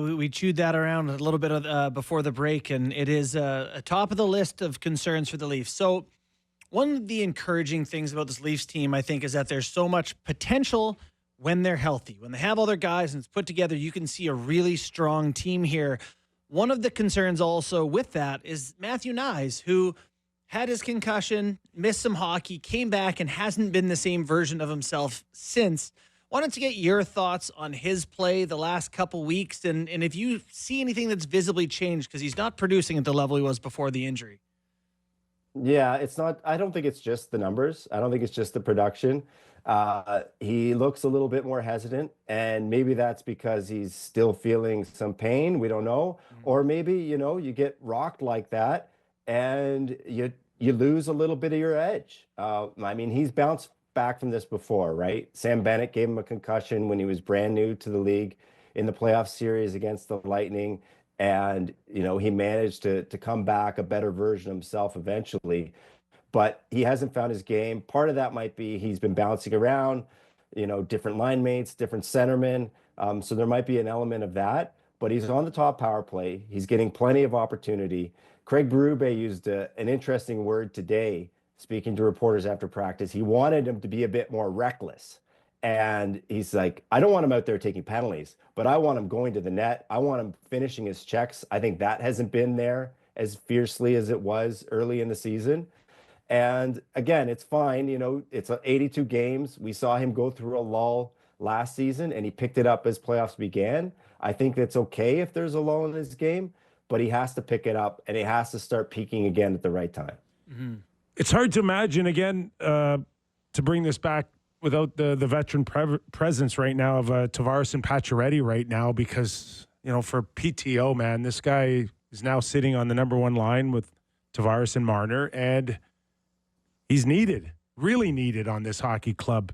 We chewed that around a little bit before the break, and it is a top of the list of concerns for the Leafs. So, one of the encouraging things about this Leafs team, I think, is that there's so much potential when they're healthy. When they have all their guys and it's put together, you can see a really strong team here. One of the concerns also with that is Matthew Nyes, who had his concussion, missed some hockey, came back, and hasn't been the same version of himself since. Wanted to get your thoughts on his play the last couple weeks and if you see anything that's visibly changed because he's not producing at the level he was before the injury. Yeah, it's not. I don't think it's just the numbers. I don't think it's just the production. He looks a little bit more hesitant, and maybe that's because he's still feeling some pain. We don't know, or maybe you get rocked like that, and you lose a little bit of your edge. I mean, he's bounced back from this before, right? Sam Bennett gave him a concussion when he was brand new to the league in the playoff series against the Lightning, and he managed to come back a better version of himself eventually, but he hasn't found his game. Part of that might be he's been bouncing around, different line mates, different centermen. So there might be an element of that, but he's on the top power play. He's getting plenty of opportunity. Craig Berube used an interesting word today, speaking to reporters after practice. He wanted him to be a bit more reckless. And he's like, I don't want him out there taking penalties, but I want him going to the net. I want him finishing his checks. I think that hasn't been there as fiercely as it was early in the season. And again, it's fine. It's 82 games. We saw him go through a lull last season, and he picked it up as playoffs began. I think that's okay if there's a lull in his game, but he has to pick it up, and he has to start peaking again at the right time. Mm-hmm. It's hard to imagine, again, to bring this back without the veteran presence right now of Tavares and Pacioretty right now because, for PTO, man, this guy is now sitting on the number one line with Tavares and Marner, and he's needed, really needed on this hockey club.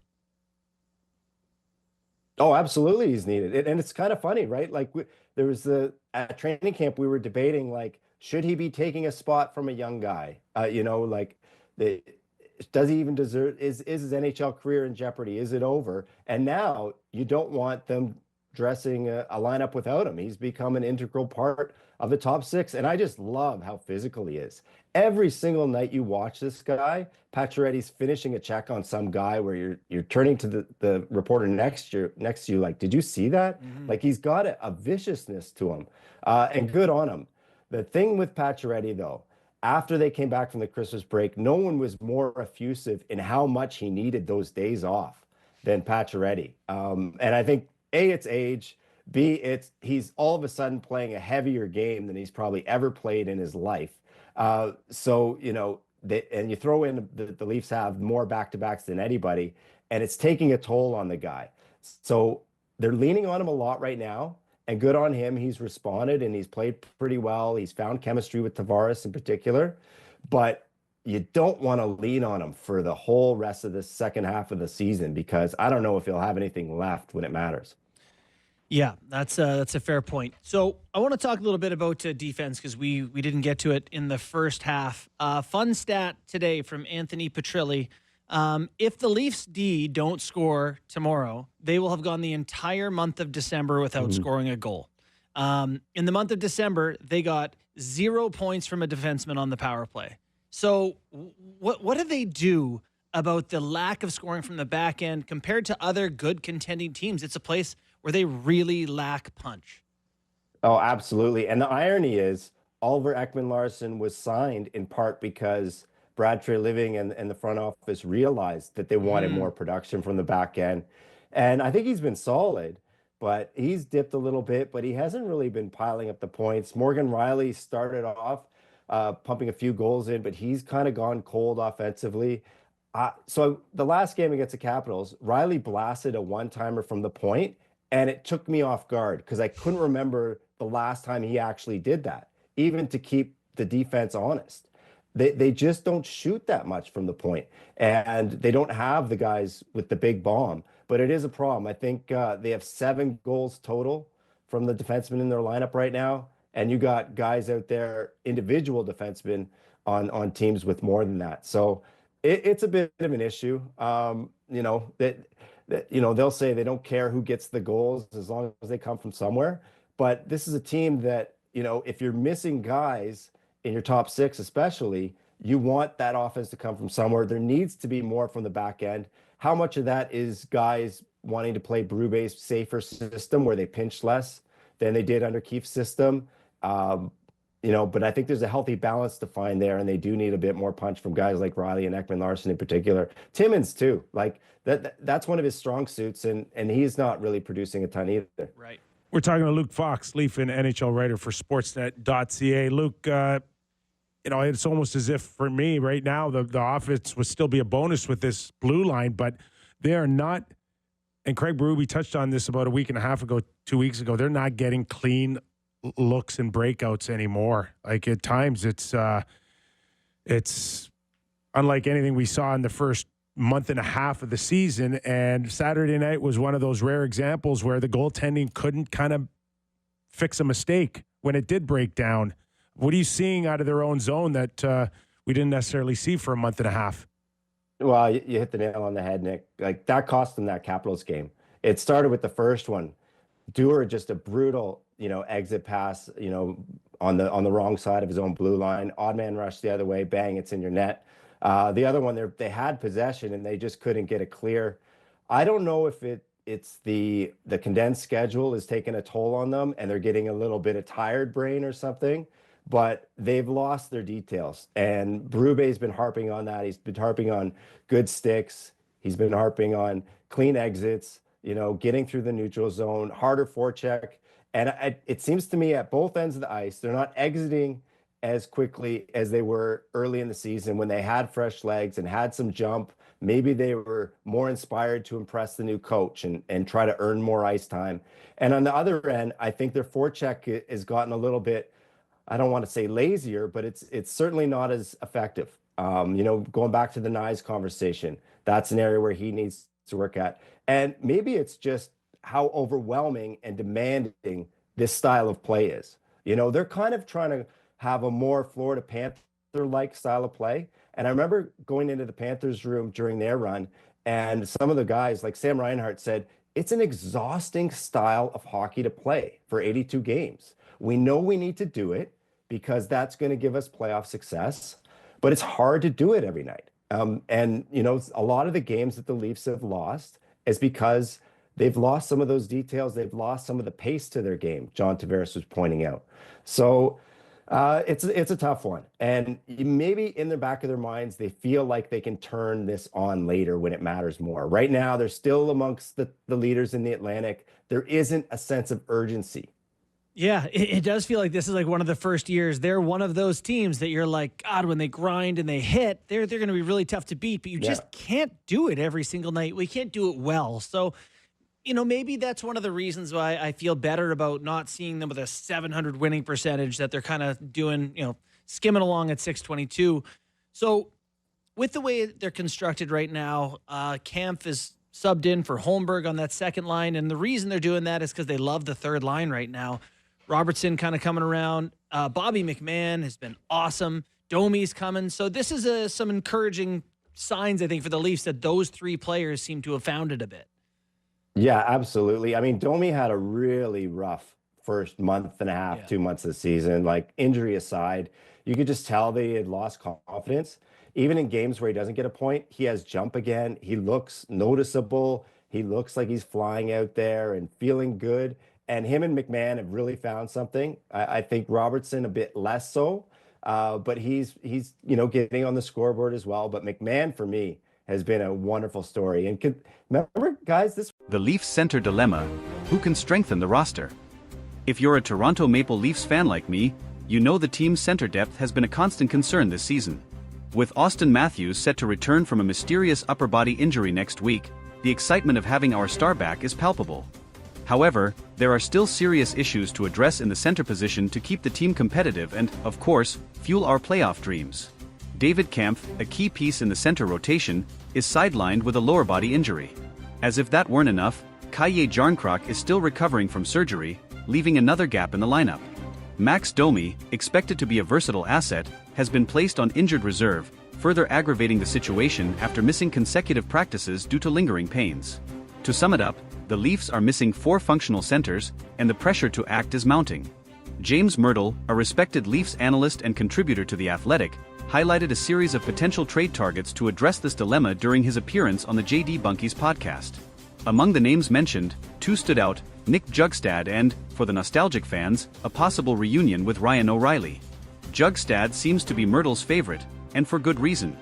Oh, absolutely, he's needed. And it's kind of funny, right? Like there was at training camp, we were debating, like, should he be taking a spot from a young guy? Does he even deserve, is his NHL career in jeopardy? Is it over? And now you don't want them dressing a lineup without him. He's become an integral part of the top six. And I just love how physical he is. Every single night you watch this guy, Pacioretty's finishing a check on some guy where you're turning to the reporter next to you like, did you see that? Mm-hmm. Like, he's got a viciousness to him, and good on him. The thing with Pacioretty, though, after they came back from the Christmas break, no one was more effusive in how much he needed those days off than Pacioretty. And I think, A, it's age. B, he's all of a sudden playing a heavier game than he's probably ever played in his life. And you throw in the Leafs have more back-to-backs than anybody, and it's taking a toll on the guy. So they're leaning on him a lot right now. And good on him. He's responded and he's played pretty well. He's found chemistry with Tavares in particular. But you don't want to lean on him for the whole rest of the second half of the season because I don't know if he'll have anything left when it matters. Yeah, that's a fair point. So I want to talk a little bit about defense because we didn't get to it in the first half. Fun stat today from Anthony Petrilli. If the Leafs D don't score tomorrow, they will have gone the entire month of December without scoring a goal. In the month of December, they got 0 points from a defenseman on the power play. So what do they do about the lack of scoring from the back end compared to other good contending teams? It's a place where they really lack punch. Oh, absolutely. And the irony is Oliver Ekman-Larsson was signed in part because Brad Treliving and the front office realized that they wanted more production from the back end. And I think he's been solid, but he's dipped a little bit, but he hasn't really been piling up the points. Morgan Riley started off pumping a few goals in, but he's kind of gone cold offensively. So the last game against the Capitals, Riley blasted a one-timer from the point, and it took me off guard because I couldn't remember the last time he actually did that, even to keep the defense honest. They just don't shoot that much from the point, and they don't have the guys with the big bomb. But it is a problem. I think they have 7 goals total from the defensemen in their lineup right now, and you got guys out there, individual defensemen on teams with more than that. So it's a bit of an issue. They'll say they don't care who gets the goals as long as they come from somewhere. But this is a team that, you know, if you're missing guys in your top six, especially, you want that offense to come from somewhere. There needs to be more from the back end. How much of that is guys wanting to play Berube's safer system where they pinch less than they did under Keefe's system? You know, but I think there's a healthy balance to find there, and they do need a bit more punch from guys like Riley and Ekman-Larsson in particular. Timmins too, like that's one of his strong suits, and he's not really producing a ton either. Right. We're talking to Luke Fox, Leaf and NHL writer for Sportsnet.ca. Luke, you know, it's almost as if for me right now the offense would still be a bonus with this blue line, but they are not. And Craig Berube touched on this about a week and a half ago, 2 weeks ago. They're not getting clean looks and breakouts anymore. Like at times it's unlike anything we saw in the first month and a half of the season. And Saturday night was one of those rare examples where the goaltending couldn't kind of fix a mistake when it did break down. What are you seeing out of their own zone that we didn't necessarily see for a month and a half? Well, you hit the nail on the head, Nick. Like that cost them that Capitals game. It started with the first one. Dewar, just a brutal, you know, exit pass, you know, on the wrong side of his own blue line. Odd man rush the other way, bang, it's in your net. The other one, they had possession and they just couldn't get it clear. I don't know if it's the condensed schedule is taking a toll on them and they're getting a little bit of tired brain or something, but they've lost their details. And Berube's been harping on that. He's been harping on good sticks. He's been harping on clean exits, you know, getting through the neutral zone, harder forecheck. And it seems to me at both ends of the ice, they're not exiting as quickly as they were early in the season when they had fresh legs and had some jump. Maybe they were more inspired to impress the new coach and try to earn more ice time. And on the other end, I think their forecheck has gotten a little bit, I don't want to say lazier, but it's certainly not as effective. You know, going back to the Nyes conversation, that's an area where he needs to work at. And maybe it's just how overwhelming and demanding this style of play is. You know, they're kind of trying to have a more Florida Panther-like style of play. And I remember going into the Panthers room during their run, and some of the guys, like Sam Reinhart, said, it's an exhausting style of hockey to play for 82 games. We know we need to do it because that's going to give us playoff success, but it's hard to do it every night. And, you know, a lot of the games that the Leafs have lost is because they've lost some of those details. They've lost some of the pace to their game, John Tavares was pointing out. So it's a tough one. And maybe in the back of their minds, they feel like they can turn this on later when it matters more. Right now, they're still amongst the leaders in the Atlantic. There isn't a sense of urgency. Yeah, it does feel like this is like one of the first years. They're one of those teams that you're like, God, when they grind and they hit, they're going to be really tough to beat, but you just can't do it every single night. We can't do it well. So, you know, maybe that's one of the reasons why I feel better about not seeing them with a 700 winning percentage that they're kind of doing, you know, skimming along at 622. So with the way they're constructed right now, Kampf is subbed in for Holmberg on that second line. And the reason they're doing that is because they love the third line right now. Robertson kind of coming around. Bobby McMahon has been awesome. Domi's coming. So this is some encouraging signs, I think, for the Leafs that those three players seem to have found it a bit. Yeah, absolutely. I mean, Domi had a really rough first month and a half, 2 months of the season. Like, injury aside, you could just tell they had lost confidence. Even in games where he doesn't get a point, he has jump again. He looks noticeable. He looks like he's flying out there and feeling good. And him and McMahon have really found something. I think Robertson a bit less so, but he's you know, getting on the scoreboard as well. But McMahon, for me, has been a wonderful story. And remember, guys, The Leafs center dilemma: who can strengthen the roster? If you're a Toronto Maple Leafs fan like me, you know the team's center depth has been a constant concern this season. With Auston Matthews set to return from a mysterious upper body injury next week, the excitement of having our star back is palpable. However, there are still serious issues to address in the center position to keep the team competitive and, of course, fuel our playoff dreams. David Kampf, a key piece in the center rotation, is sidelined with a lower body injury. As if that weren't enough, Kaye Jarnkrok is still recovering from surgery, leaving another gap in the lineup. Max Domi, expected to be a versatile asset, has been placed on injured reserve, further aggravating the situation after missing consecutive practices due to lingering pains. To sum it up, the Leafs are missing 4 functional centers, and the pressure to act is mounting. James Myrtle, a respected Leafs analyst and contributor to The Athletic, highlighted a series of potential trade targets to address this dilemma during his appearance on the J.D. Bunke's podcast. Among the names mentioned, 2 stood out: Nick Jugstad and, for the nostalgic fans, a possible reunion with Ryan O'Reilly. Jugstad seems to be Myrtle's favorite, and for good reason.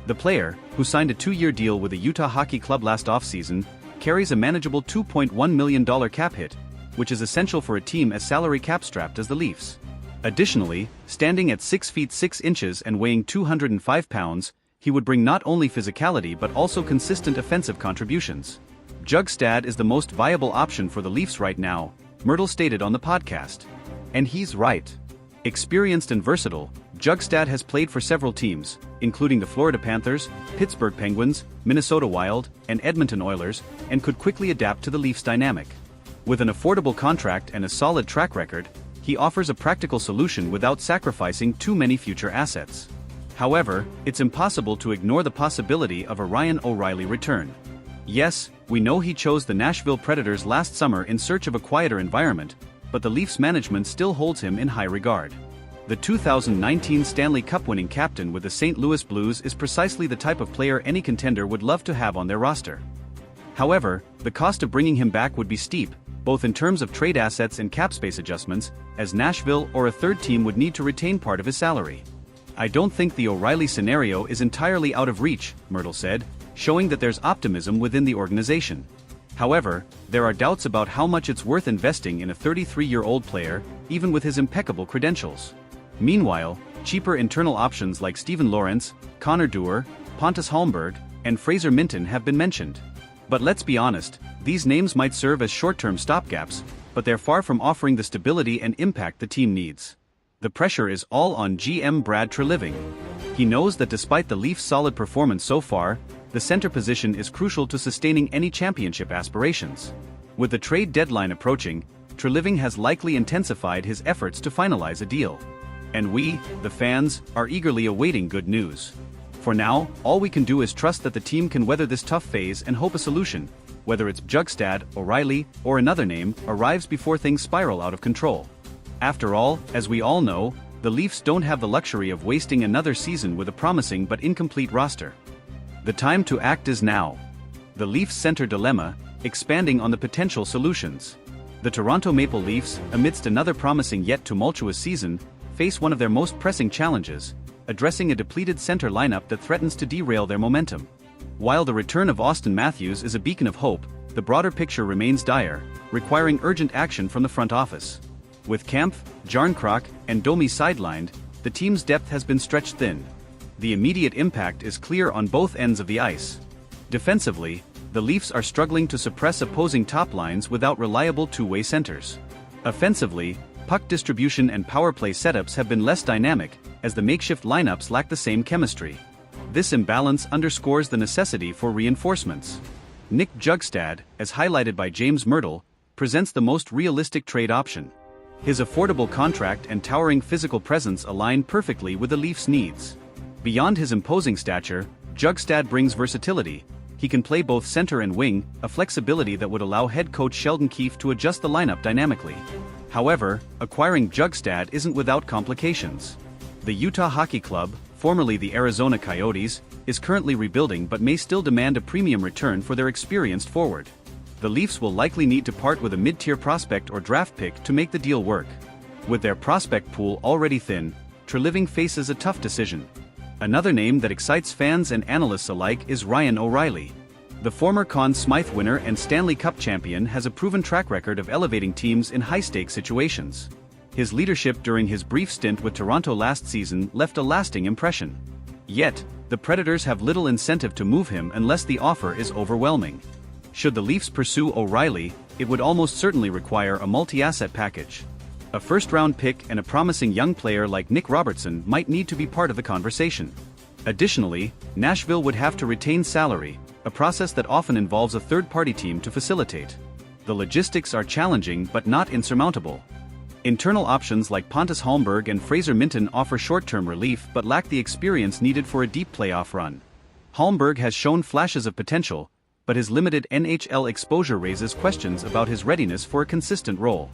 The player, who signed a 2-year deal with the Utah Hockey Club last offseason, carries a manageable $2.1 million cap hit, which is essential for a team as salary cap-strapped as the Leafs. Additionally, standing at 6 feet 6 inches and weighing 205 pounds, he would bring not only physicality but also consistent offensive contributions. Jugstad is the most viable option for the Leafs right now, Myrtle stated on the podcast. And he's right. Experienced and versatile, Jugstad has played for several teams, including the Florida Panthers, Pittsburgh Penguins, Minnesota Wild, and Edmonton Oilers, and could quickly adapt to the Leafs' dynamic. With an affordable contract and a solid track record, he offers a practical solution without sacrificing too many future assets. However, it's impossible to ignore the possibility of a Ryan O'Reilly return. Yes, we know he chose the Nashville Predators last summer in search of a quieter environment, but the Leafs management still holds him in high regard. The 2019 Stanley Cup-winning captain with the St. Louis Blues is precisely the type of player any contender would love to have on their roster. However, the cost of bringing him back would be steep, both in terms of trade assets and cap space adjustments, as Nashville or a third team would need to retain part of his salary. I don't think the O'Reilly scenario is entirely out of reach, Myrtle said, showing that there's optimism within the organization. However, there are doubts about how much it's worth investing in a 33-year-old player, even with his impeccable credentials. Meanwhile, cheaper internal options like Steven Lorentz, Connor Dewar, Pontus Holmberg, and Fraser Minton have been mentioned. But let's be honest, these names might serve as short-term stopgaps, but they're far from offering the stability and impact the team needs. The pressure is all on GM Brad Treliving. He knows that despite the Leafs' solid performance so far, the center position is crucial to sustaining any championship aspirations. With the trade deadline approaching, Treliving has likely intensified his efforts to finalize a deal. And we, the fans, are eagerly awaiting good news. For now, all we can do is trust that the team can weather this tough phase and hope a solution, whether it's Jugstad, O'Reilly, or another name, arrives before things spiral out of control. After all, as we all know, the Leafs don't have the luxury of wasting another season with a promising but incomplete roster. The time to act is now. The Leafs center dilemma, expanding on the potential solutions. The Toronto Maple Leafs, amidst another promising yet tumultuous season, face one of their most pressing challenges, addressing a depleted center lineup that threatens to derail their momentum. While the return of Auston Matthews is a beacon of hope, the broader picture remains dire, requiring urgent action from the front office. With Kampf, Jarnkrok, and Domi sidelined, the team's depth has been stretched thin. The immediate impact is clear on both ends of the ice. Defensively, the Leafs are struggling to suppress opposing top lines without reliable two-way centers. Offensively, puck distribution and power play setups have been less dynamic, as the makeshift lineups lack the same chemistry. This imbalance underscores the necessity for reinforcements. Nick Jugstad, as highlighted by James Myrtle, presents the most realistic trade option. His affordable contract and towering physical presence align perfectly with the Leafs' needs. Beyond his imposing stature, Jugstad brings versatility. He can play both center and wing, a flexibility that would allow head coach Sheldon Keefe to adjust the lineup dynamically. However, acquiring Jugstad isn't without complications. The Utah Hockey Club, formerly the Arizona Coyotes, is currently rebuilding but may still demand a premium return for their experienced forward. The Leafs will likely need to part with a mid-tier prospect or draft pick to make the deal work. With their prospect pool already thin, Treliving faces a tough decision. Another name that excites fans and analysts alike is Ryan O'Reilly. The former Conn Smythe winner and Stanley Cup champion has a proven track record of elevating teams in high-stakes situations. His leadership during his brief stint with Toronto last season left a lasting impression. Yet, the Predators have little incentive to move him unless the offer is overwhelming. Should the Leafs pursue O'Reilly, it would almost certainly require a multi-asset package. A first-round pick and a promising young player like Nick Robertson might need to be part of the conversation. Additionally, Nashville would have to retain salary, a process that often involves a third-party team to facilitate. The logistics are challenging but not insurmountable. Internal options like Pontus Holmberg and Fraser Minton offer short-term relief but lack the experience needed for a deep playoff run. Holmberg has shown flashes of potential, but his limited NHL exposure raises questions about his readiness for a consistent role.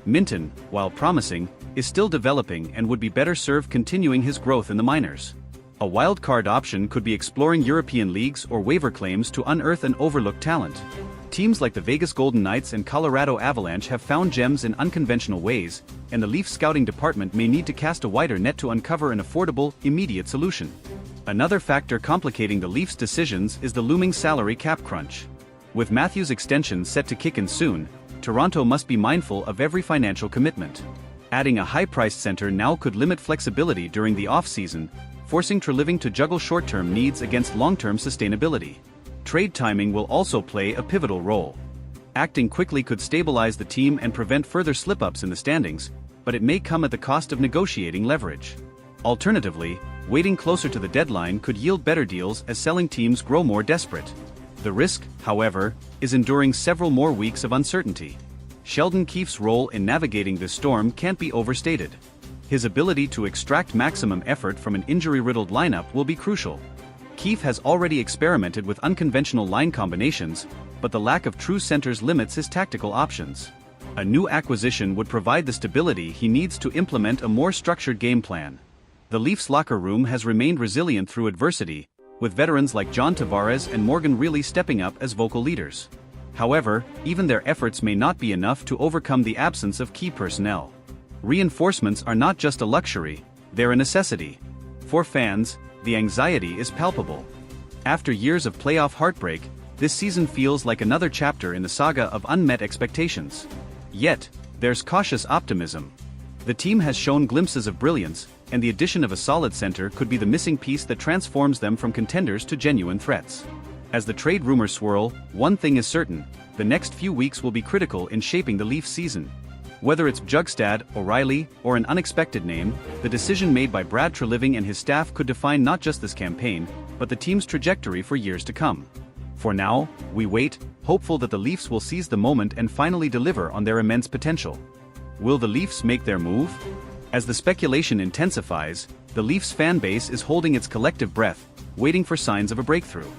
Minten, while promising, is still developing and would be better served continuing his growth in the minors. A wild card option could be exploring European leagues or waiver claims to unearth an overlooked talent. Teams like the Vegas Golden Knights and Colorado Avalanche have found gems in unconventional ways, and the Leafs scouting department may need to cast a wider net to uncover an affordable, immediate solution. Another factor complicating the Leafs' decisions is the looming salary cap crunch. With Matthews' extension set to kick in soon, Toronto must be mindful of every financial commitment. Adding a high-priced center now could limit flexibility during the off-season, forcing Treliving to juggle short-term needs against long-term sustainability. Trade timing will also play a pivotal role. Acting quickly could stabilize the team and prevent further slip-ups in the standings, but it may come at the cost of negotiating leverage. Alternatively, waiting closer to the deadline could yield better deals as selling teams grow more desperate. The risk, however, is enduring several more weeks of uncertainty. Sheldon Keefe's role in navigating this storm can't be overstated. His ability to extract maximum effort from an injury-riddled lineup will be crucial. Keefe has already experimented with unconventional line combinations, but the lack of true centers limits his tactical options. A new acquisition would provide the stability he needs to implement a more structured game plan. The Leafs locker room has remained resilient through adversity, with veterans like John Tavares and Morgan Rielly stepping up as vocal leaders. However, even their efforts may not be enough to overcome the absence of key personnel. Reinforcements are not just a luxury, they're a necessity. For fans, the anxiety is palpable. After years of playoff heartbreak, this season feels like another chapter in the saga of unmet expectations. Yet, there's cautious optimism. The team has shown glimpses of brilliance, and the addition of a solid center could be the missing piece that transforms them from contenders to genuine threats. As the trade rumors swirl, one thing is certain: the next few weeks will be critical in shaping the Leafs season. Whether it's Bjugstad, O'Reilly, or an unexpected name, the decision made by Brad Treliving and his staff could define not just this campaign, but the team's trajectory for years to come. For now, we wait, hopeful that the Leafs will seize the moment and finally deliver on their immense potential. Will the Leafs make their move? As the speculation intensifies, the Leafs fan base is holding its collective breath, waiting for signs of a breakthrough.